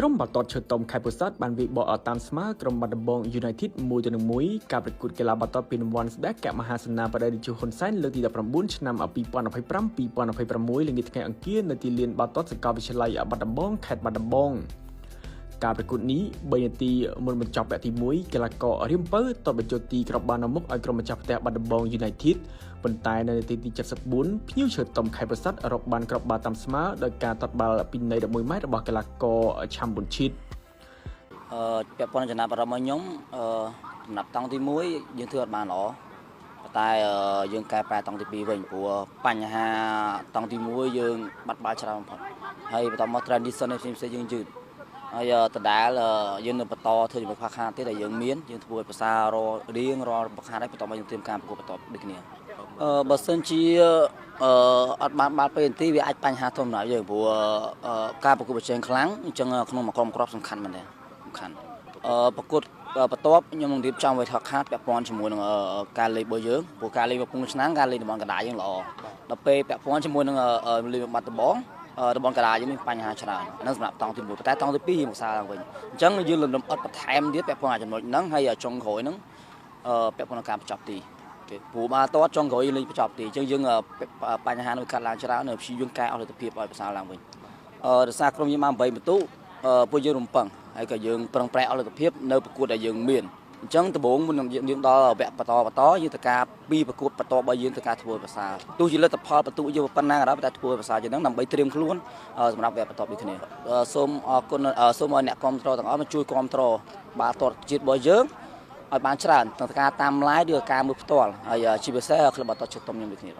ក្រុមបាល់ទាត់ឈើតុំខេត្តពោធិ៍សាត់បានវាយបកតាមស្មើក្រុមបាត់ដំបង United 1-1ការប្រកួតកីឡាបាល់ទាត់ពានរង្វាន់ស្ដេចកមហាសេនាបតីរាជហ៊ុនសែនលើកទី19ឆ្នាំ2025-2026ល្ងាចថ្ងៃអង្គារនៅទីលានបាល់ទាត់សាកលវិទ្យាល័យបាត់ដំបងខេត្តបាត់ដំបងការប្រកួតនេះ3នាទីមុនបញ្ចប់វគ្គទី1កីឡាកររៀមពៅតបបញ្ចុះទីក្របបាននៅមុខឲ្យក្រុមម្ចាស់ផ្ទះបាត់ដំបង United ប៉ុន្តែនៅនាទីទី74ភ្ញៀវឈើតុំខេត្តពោធិ៍សាត់រកបានគ្រាប់បាល់តាមស្មើដោយការទាត់បាល់ពីនៃ11ម៉ែត្ររបស់កីឡាករឆាំប៊ុនឈីតពាក់ព័ន្ធចំណាប់អារម្មណ៍របស់ខ្ញុំចំណាប់តង់ទី1យើងធ្វើអត់បានល្អតែយើងកែប្រែតង់ទី2វិញព្រោះបញ្ហាតង់ទី1យើងបាត់បាល់ច្រើនបំផុតហើយបន្តមក transition ផ្សេងៗយើងយឺតហើយដដែលយើងនៅបន្តធ្វើជាមួយខ្វះខាតទៀតដែលយើងមានយើងធ្វើឲ្យភាសាររៀងរាល់បខាតហើយបន្តមកយើងត្រៀមការប្រកួតបន្តដូចគ្នាបើសិនជាអត់បានបាល់ពេលនាទីវាអាចបញ្ហាធម្មតាយើងព្រោះការប្រកួតប្រជែងខ្លាំងអញ្ចឹងក្នុងមួយក្រុមក្របសំខាន់មែនទេសំខាន់ប្រកួតបន្ទាប់ខ្ញុំនឹងរៀបចំឲ្យថតខាតពាក់ព័ន្ធជាមួយនឹងការលេងរបស់យើងព្រោះការលេងរបស់ពងឆ្នាំងការលេងតំបន់កណ្ដាលយើងល្អដល់ពេលពាក់ព័ន្ធជាមួយនឹងលេងបាត់ដំបងតំបន់កណ្ដាលយើងមានបញ្ហាច្រើនហ្នឹងសម្រាប់តង់ទី1តែតង់ទី2យើងមកសាឡើងវិញអញ្ចឹងយើងលំអិតបន្ថែមទៀតពាក់ព័ន្ធចំណុចហ្នឹងហើយចុងក្រោយហ្នឹងពាក់ព័ន្ធនឹងការបញ្ចប់ទីព្រោះបាល់ទាត់ចុងក្រោយយើងលេងបញ្ចប់ទីអញ្ចឹងយើងបញ្ហានោះកាត់ឡើងច្រើនព្យាយាមកែអស់លទ្ធភាពឲ្យប្រសើរឡើងវិញដោយសារក្រុមយើងបាន8បន្ទុកពួកយើងរំពឹងហើយក៏យើងប្រឹងប្រែងអស់លទ្ធភាពនៅប្រកួតដែលយើងមានអញ្ចឹងដំបូងមុននឹងយើងដល់វគ្គបន្តយើងត្រូវការពីប្រកួតបន្តរបស់យើងត្រូវការធ្វើប្រសើរទោះជាលទ្ធផលបន្ទុកយើងប៉ុណ្ណាក៏ដោយតែធ្វើប្រសើរជាងហ្នឹងដើម្បីត្រៀមខ្លួនសម្រាប់វគ្គបន្តដូចគ្នាសូមអរគុណសូមឲ្យអ្នកគ្រប់គ្រងទាំងអស់មកជួយគ្រប់គ្រងបាល់ទាត់ជាតិរបស់យើងឲ្យបានច្រើនទាំងការតាម live ឬការមើលផ្ទាល់ហើយជាពិសេសក្លឹបបាល់ទាត់ឈើតុំខ្ញុំដូចគ្នា